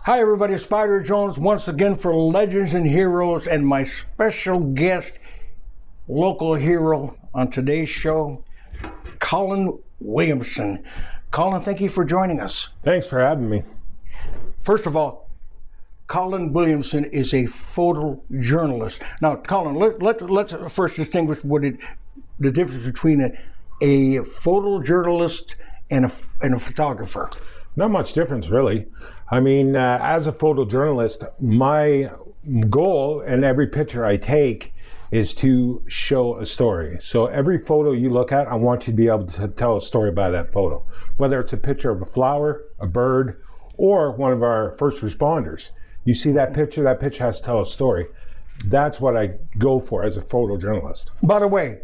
Hi everybody, Spider Jones once again for Legends and Heroes, and my special guest, local hero on today's show, Colin Williamson. Colin, thank you for joining us. Thanks for having me. First of all, Colin Williamson is a photojournalist. Now, Colin, let's first distinguish the difference between a photojournalist and a photographer. Not much difference, really. I mean, as a photojournalist, my goal in every picture I take is to show a story. So every photo you look at, I want you to be able to tell a story by that photo. Whether it's a picture of a flower, a bird, or one of our first responders. You see that picture has to tell a story. That's what I go for as a photojournalist. By the way,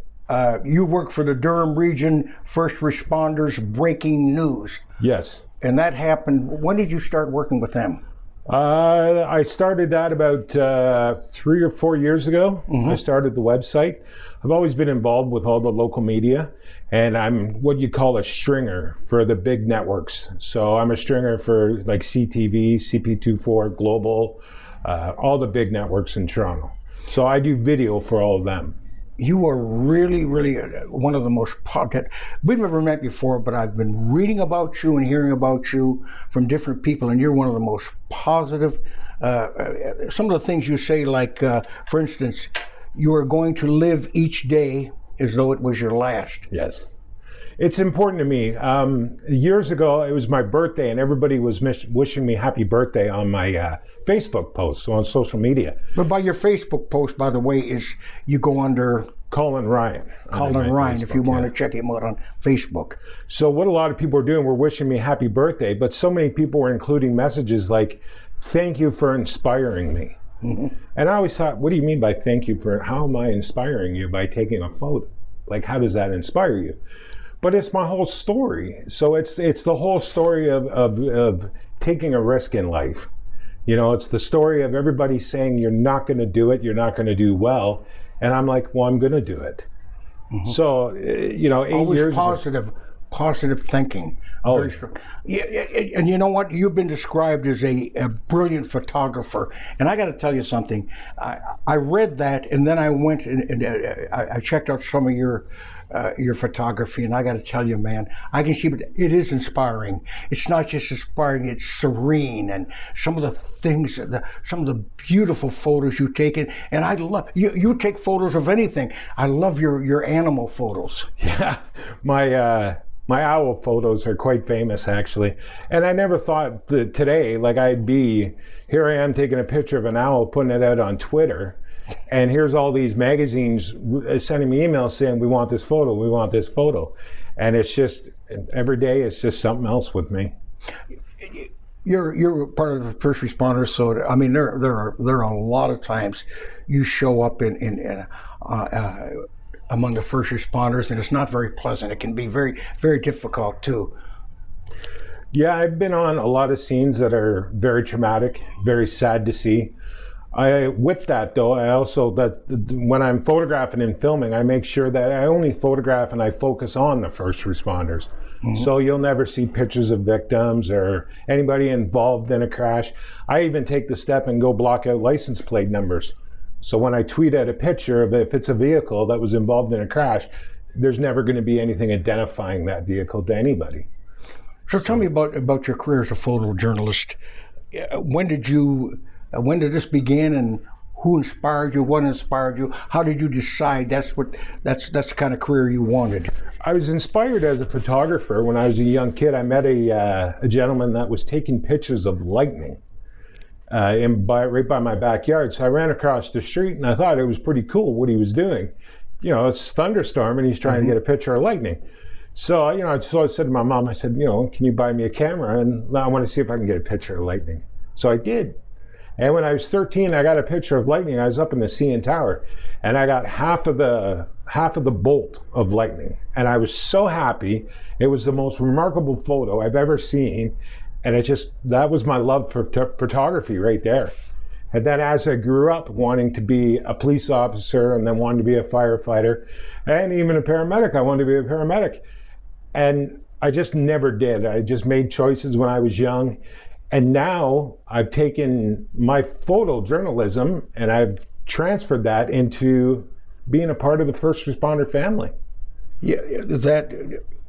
you work for the Durham Region First Responders Breaking News. Yes. And that happened, when did you start working with them? I started that about 3 or 4 years ago. Mm-hmm. I started the website. I've always been involved with all the local media, and I'm what you call a stringer for the big networks. So I'm a stringer for like CTV, CP24, Global, all the big networks in Toronto. So I do video for all of them. You are really, really one of the most positive. We've never met before, but I've been reading about you and hearing about you from different people, and you're one of the most positive. Some of the things you say, like, for instance, you are going to live each day as though it was your last. Yes. It's important to me. Years ago, it was my birthday, and everybody was wishing me happy birthday on my Facebook posts, on social media. But by your Facebook post, by the way, is you go under Colin Ryan. Colin Ryan, Facebook, if you want to check him out on Facebook. So what a lot of people were doing were wishing me happy birthday, but so many people were including messages like, "Thank you for inspiring me." Mm-hmm. And I always thought, what do you mean by thank you for? How am I inspiring you by taking a photo? Like, how does that inspire you? But it's my whole story. So it's the whole story of taking a risk in life. You know, it's the story of everybody saying you're not going to do it, you're not going to do well. And I'm like, well, I'm going to do it. Mm-hmm. So, you know, 8 always years positive thinking. Oh, yeah, and you know what? You've been described as a brilliant photographer. And I got to tell you something. I read that, and then I went and I checked out some of your photography, and I got to tell you, man, I can see it is inspiring. It's not just inspiring; it's serene, and some of the things, some of the beautiful photos you take, and I love you take photos of anything. I love your animal photos. Yeah, my owl photos are quite famous, actually, and I never thought that today, like here I am taking a picture of an owl, putting it out on Twitter. And here's all these magazines sending me emails saying, we want this photo, we want this photo. And it's just, every day it's just something else with me. You're part of the first responders, so I mean there are a lot of times you show up in among the first responders, and it's not very pleasant. It can be very, very difficult too. Yeah, I've been on a lot of scenes that are very traumatic, very sad to see. With that though, I also, when I'm photographing and filming, I make sure that I only photograph and I focus on the first responders. Mm-hmm. So you'll never see pictures of victims or anybody involved in a crash. I even take the step and go block out license plate numbers. So when I tweet out a picture of if it's a vehicle that was involved in a crash, there's never going to be anything identifying that vehicle to anybody. So tell me about your career as a photojournalist. When did this begin, and who inspired you? What inspired you? How did you decide that's the kind of career you wanted? I was inspired as a photographer when I was a young kid. I met a gentleman that was taking pictures of lightning right by my backyard. So I ran across the street, and I thought it was pretty cool what he was doing. You know, it's a thunderstorm, and he's trying to get a picture of lightning. So, you know, so I said to my mom, I said, you know, can you buy me a camera? And I want to see if I can get a picture of lightning. So I did. And when I was 13, I got a picture of lightning. I was up in the CN Tower, and I got half of the bolt of lightning. And I was so happy. It was the most remarkable photo I've ever seen. And that was my love for photography right there. And then as I grew up wanting to be a police officer, and then wanting to be a firefighter, and even a paramedic, I wanted to be a paramedic. And I just never did. I just made choices when I was young. And now I've taken my photojournalism and I've transferred that into being a part of the first responder family. Yeah, that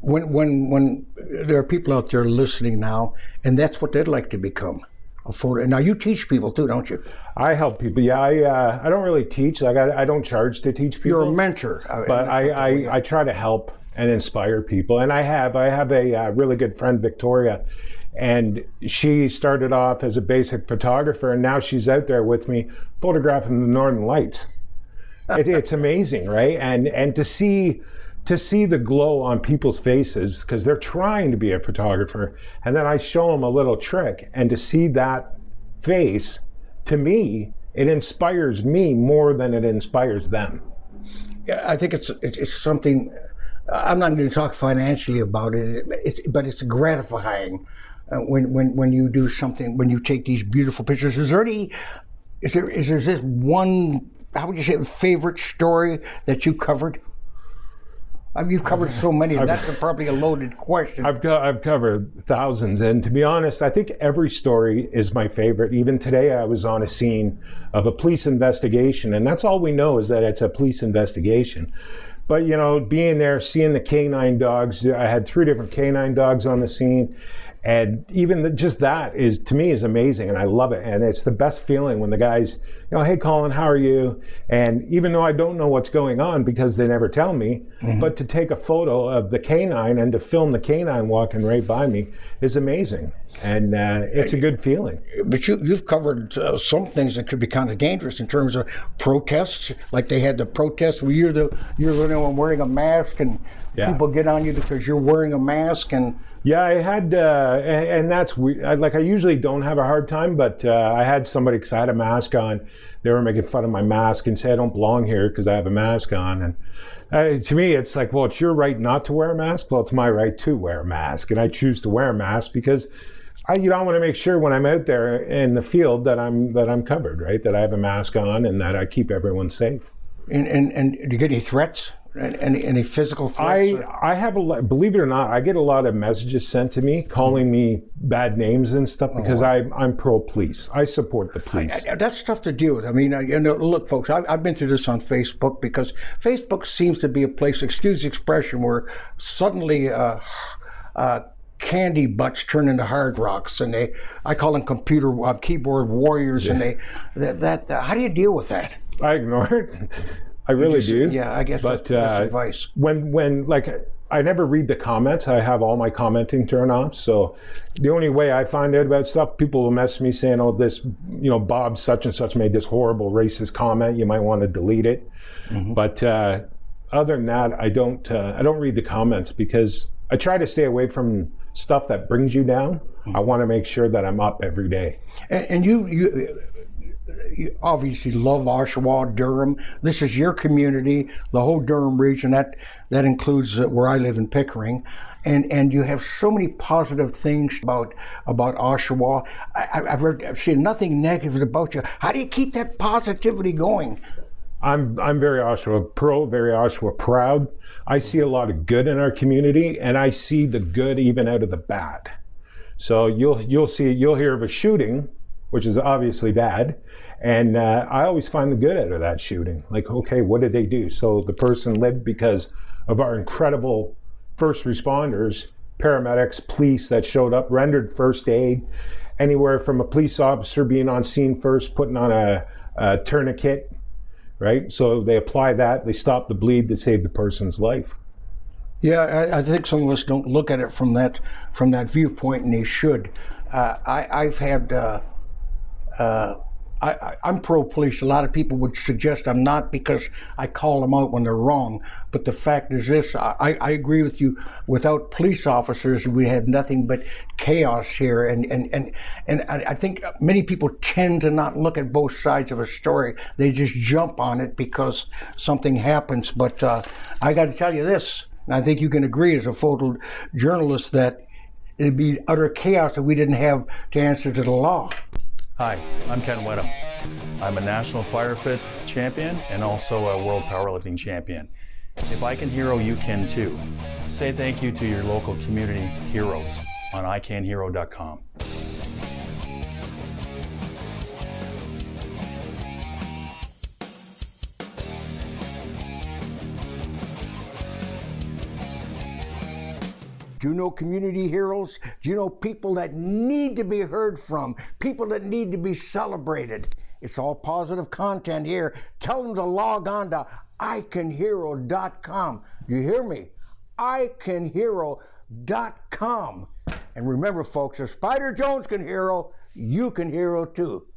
when there are people out there listening now, and that's what they'd like to become, a photo. And now you teach people too, don't you? I help people. Yeah, I don't really teach. Like I don't charge to teach people. You're a mentor. But I try to help and inspire people. And I have a really good friend, Victoria, and she started off as a basic photographer, and now she's out there with me photographing the Northern Lights. It's amazing, right? And to see the glow on people's faces because they're trying to be a photographer, and then I show them a little trick, and to see that face, to me, it inspires me more than it inspires them. Yeah, I think it's something. I'm not going to talk financially about it, but it's gratifying when you do something, when you take these beautiful pictures. Is there this one, how would you say, favorite story that you covered? I mean, you've covered so many. That's probably a loaded question. I've covered thousands, and to be honest, I think every story is my favorite. Even today, I was on a scene of a police investigation, and that's all we know is that it's a police investigation. But being there, seeing the canine dogs, I had 3 different canine dogs on the scene, and even just that is, to me, is amazing, and I love it. And it's the best feeling when the guys, hey, Colin, how are you? And even though I don't know what's going on because they never tell me, but to take a photo of the canine and to film the canine walking right by me is amazing. And it's a good feeling. But you've covered some things that could be kind of dangerous in terms of protests, like they had the protests where you're the one wearing a mask, and people get on you because you're wearing a mask. And yeah, I had, and that's weird. I usually don't have a hard time, but I had somebody, because I had a mask on, they were making fun of my mask and say I don't belong here because I have a mask on. And to me, it's like, well, it's your right not to wear a mask. Well, it's my right to wear a mask, and I choose to wear a mask because I want to make sure when I'm out there in the field that I'm covered, right? That I have a mask on and that I keep everyone safe. And do you get any threats? Any physical threats? I have believe it or not, I get a lot of messages sent to me calling me bad names and stuff because I'm pro-police. I support the police. That's tough to deal with. I mean, look, folks, I've been through this on Facebook because Facebook seems to be a place, excuse the expression, where suddenly candy butts turn into hard rocks, and I call them keyboard warriors, and how do you deal with that? I ignore it. I really do. Yeah, I guess that's advice. When I never read the comments. I have all my commenting turned off. So the only way I find out about stuff, people will message me saying, "Oh, this, Bob such and such made this horrible racist comment. You might want to delete it." But other than that, I don't read the comments because I try to stay away from stuff that brings you down. I want to make sure that I'm up every day. And you obviously love Oshawa, Durham. This is your community, the whole Durham region. That includes where I live in Pickering, and you have so many positive things about Oshawa. I've seen nothing negative about you. How do you keep that positivity going? I'm very Oshawa pro, very Oshawa proud. I see a lot of good in our community, and I see the good even out of the bad. So you'll hear of a shooting, which is obviously bad, and I always find the good out of that shooting. Like, okay, what did they do? So the person lived because of our incredible first responders, paramedics, police that showed up, rendered first aid, anywhere from a police officer being on scene first, putting on a tourniquet, right? So they apply that, they stop the bleed, they save the person's life. Yeah, I think some of us don't look at it from that viewpoint, and they should. I'm pro-police. A lot of people would suggest I'm not because I call them out when they're wrong. But the fact is this, I agree with you. Without police officers, we have nothing but chaos here. And I think many people tend to not look at both sides of a story. They just jump on it because something happens. But I got to tell you this, and I think you can agree as a photojournalist that it'd be utter chaos if we didn't have to answer to the law. Hi, I'm Ken Wedham. I'm a national fire fit champion and also a world powerlifting champion. If I can hero, you can too. Say thank you to your local community heroes on iCanHero.com. Do you know community heroes? Do you know people that need to be heard from? People that need to be celebrated? It's all positive content here. Tell them to log on to iCanHero.com. You hear me? iCanHero.com. And remember, folks, if Spider Jones can hero, you can hero too.